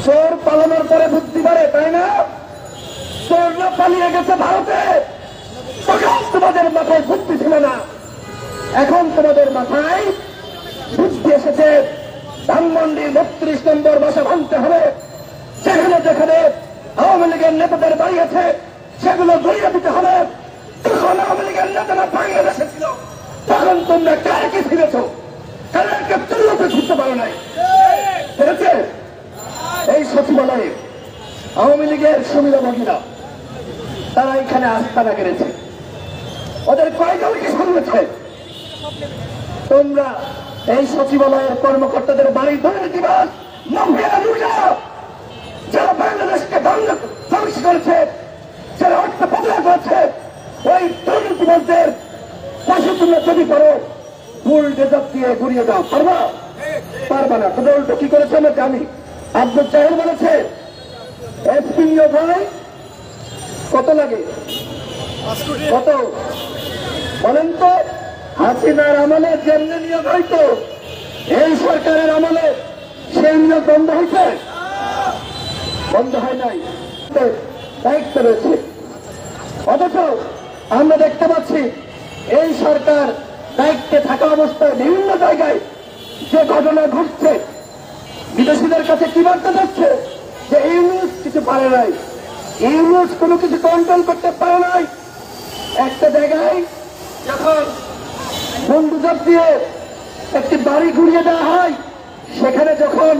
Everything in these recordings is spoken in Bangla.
চোর পালানোর পরে বুদ্ধি বাড়ে, তাই না? চোররা পালিয়ে গেছে ভারতে, তখন তোমাদের মাথায় বুদ্ধি ছিল না। এখন তোমাদের মাথায় বুদ্ধি এসেছে। ধানমন্ডির 32 নম্বর বাসা ভাঙতে হবে। যেখানে যেখানে আওয়ামী লীগের নেতাদের বাড়ি আছে সেগুলো গড়িয়ে দিতে হবে। তখন আওয়ামী লীগের নেতারা বাংলাদেশে ছিল, তখন তোমরা কারকে ফিরেছ, কারকে তুলতে ছুটতে পারো নাই। পেরেছে? এই সচিবালয়ে আওয়ামী লীগের সুবিধাভোগীরা তারা এখানে আস্তানা কেড়েছে। ওদের কয়জনকে সামলেছে? তোমরা এই সচিবালয়ের কর্মকর্তাদের বাড়ি দুর্নীতিবাজ মাফিয়া লুটা, যারা বাংলাদেশকে ধ্বংস করেছে, যারা অর্থ পাচার করেছে, ওই দুর্নীতিবাজদের পাশে তোমরা যদি করো ফুল ডেজার্ট দিয়ে ঘুরিয়ে দাও, পারবা? পারবা না। তোদের উল্টো কি করেছে আমরা জানি। আব্দুল জাহেল বলেছে এসপি নিয়োগ হয় কত লাগে? কত বলেন তো? হাসিনার আমলে যেমনি নিয়োগ হইতো, এই সরকারের আমলে সেই নিয়োগ বন্ধ হয়েছে? বন্ধ হয় নাই, দায়িত্ব রয়েছে। অথচ আমরা দেখতে পাচ্ছি এই সরকার দায়িত্বে থাকা অবস্থায় বিভিন্ন জায়গায় যে ঘটনা ঘটছে, বিদেশিদের কাছে কি বার্তা যাচ্ছে যে ইউনুস কিছু পারে নাই, ইউনুস কোনো কিছু কন্ট্রোল করতে পারে নাই। একটা জায়গায় যখন বন্দুক দিয়ে একটি বাড়ি ঘুরিয়ে দেওয়া হয়, সেখানে যখন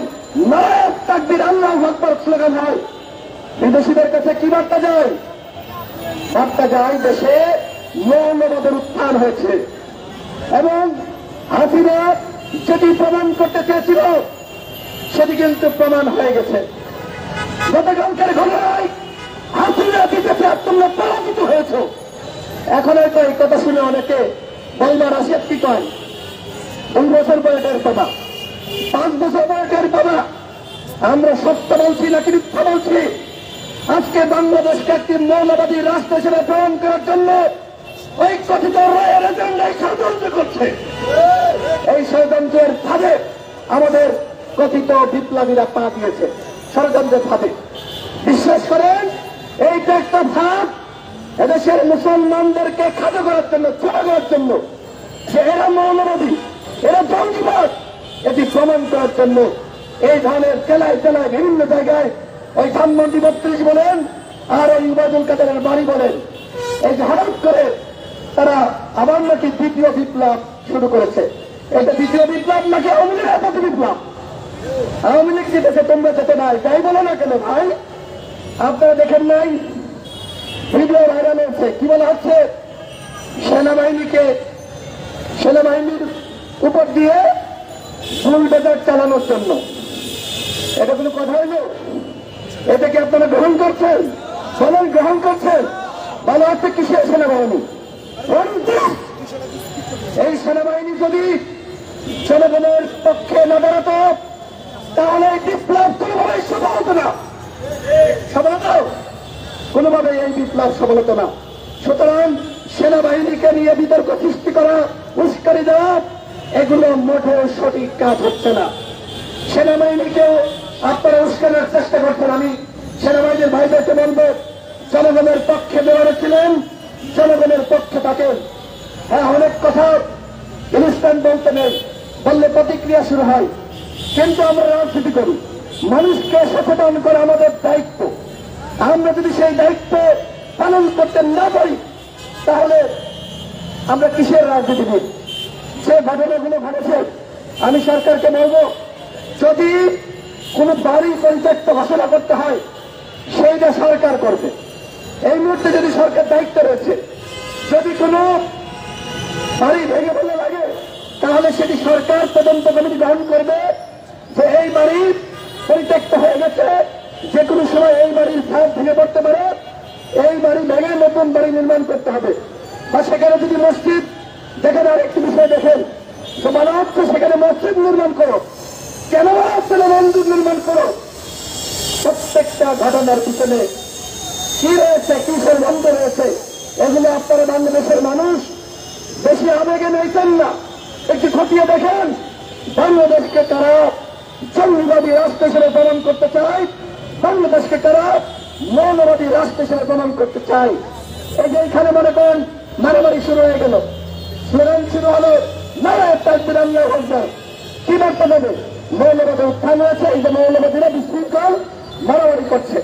নারায়ণ তাকবীর আল্লাহু আকবার স্লোগান হয়, বিদেশিদের কাছে কি বার্তা যায়? বার্তা যায় দেশে মৌলবাদের উত্থান হয়েছে। এবং হাসিনা যেটি প্রমাণ করতে চেয়েছিল সেটি কিন্তু প্রমাণ হয়ে গেছে। গতকালকের ঘটনায় হাসিনা জিতেছে আর তোমরা পরাজিত হয়েছ। এখন হয়তো এই কথা শুনে অনেকে বলবার আসে কি কয় 2 বছর পরে টের পাবা, 5 বছর পরে টের পাবা। আমরা সত্য বলছি নাকি মিথ্যা বলছি? আজকে বাংলাদেশকে একটি মৌলবাদী রাষ্ট্র হিসেবে গ্রহণ করার জন্য ওই কথিত রায়ের এজেন্ডায় ষড়যন্ত্র করছে। এই ষড়যন্ত্রের ফাঁদে আমাদের কথিত বিপ্লবীরা পা দিয়েছে, ষড়যন্ত্রের ফাঁদে। বিশ্বাস করেন এইটা একটা ফাঁদ এদেশের মুসলমানদেরকে খাটো করার জন্য, ছোট করার জন্য, যে এরা মৌলবাদী, এরা জঙ্গিবাদ, এটি প্রমাণ করার জন্য এই ধরনের জেলায় জেলায় বিভিন্ন জায়গায় ওই ধানমন্ডি 32 বলেন আর ওই উবায়দুল কাদেরের বাড়ি বলেন, এই যে হঠাৎ করে তারা আবার নাকি দ্বিতীয় বিপ্লব শুরু করেছে। এটা দ্বিতীয় বিপ্লব নাকি আওয়ামী লীগের প্রতি বিপ্লব? আওয়ামী লীগ জিতেছে, তোমরা যেতে নাই, তাই বলো না কেন ভাই? আপনারা দেখেন নাই ভিডিও ভাইরাল হয়েছে, কি বলা হচ্ছে? সেনাবাহিনীর উপর দিয়ে বুলডোজার চালানোর জন্য। এটা কোনো কথা হইল? এটা কি আপনারা গ্রহণ করছেন? বলেন গ্রহণ করছেন? বলা হচ্ছে কিসের সেনাবাহিনী? এই সেনাবাহিনী যদি জনগণের পক্ষে না দাঁড়াতো তাহলে এই বিপ্লব কোনোভাবেই সফল হতো না। সফল হতো? কোনোভাবে এই বিপ্লব সফল হতো না। সুতরাং সেনাবাহিনীকে নিয়ে বিতর্ক সৃষ্টি করা, উস্কানি দেওয়া, এগুলো মোটেও সঠিক কাজ হচ্ছে না। সেনাবাহিনীকেও আপনারা উস্কানোর চেষ্টা করছেন। আমি সেনাবাহিনীর ভাইদেরকে বলবো, জনগণের পক্ষে দেওয়ারে ছিলেন, জনগণের পক্ষে থাকেন। হ্যাঁ, অনেক কথা ইনস্ট্যান্ট বলতে নেই, বললে প্রতিক্রিয়া শুরু হয়, কিন্তু আমরা রাজনীতি করি, মানুষকে সচেতন করা আমাদের দায়িত্ব। আমরা যদি সেই দায়িত্ব পালন করতে না পারি তাহলে আমরা কিসের রাজনীতিবিদ? যে ঘটনাগুলো ঘটেছে, আমি সরকারকে বলব, যদি কোন বাড়ি পরিত্যক্ত ঘোষণা করতে হয় সেইটা সরকার করবে। এই মুহূর্তে যদি সরকার দায়িত্ব রয়েছে, যদি কোনো বাড়ি ভেঙে ফেলে লাগে তাহলে সেটি সরকার তদন্ত কমিটি গ্রহণ করবে যে এই বাড়ি পরিত্যক্ত হয়ে গেছে, যে কোনো সময় এই বাড়ির ছাদ ভেঙে পড়তে পারে, এই বাড়ি ভেঙে নতুন বাড়ি নির্মাণ করতে হবে। বা সেখানে যদি মসজিদ দেখেন, আর একটি বিষয় দেখেন, তো বলা হচ্ছে সেখানে মসজিদ নির্মাণ করো, কেন বলা হচ্ছে না মন্দির নির্মাণ করো? প্রত্যেকটা ঘটনার পিছনে কি রয়েছে, কিসের বন্ধ রয়েছে, এগুলো আপনারা বাংলাদেশের মানুষ বেশি আবেগে নিতেন না, একটু খতিয়ে দেখেন বাংলাদেশকে তারা জঙ্গিবাদী রাষ্ট্র হিসেবে প্রমাণ করতে চায়, বাংলাদেশকে তারা মৌলবাদী রাষ্ট্র হিসেবে প্রমাণ করতে চায়। এই যে এখানে মনে করেন মারামারি শুরু হয়ে গেল, স্লোগান শুরু হলো নারায়ণ তাকবীর আল্লাহু আকবার। কি বার্তা দেবে? মৌলবাদী উত্থান হয়েছে, এই যে মৌলবাদীরা বিশৃঙ্খল মারামারি করছে।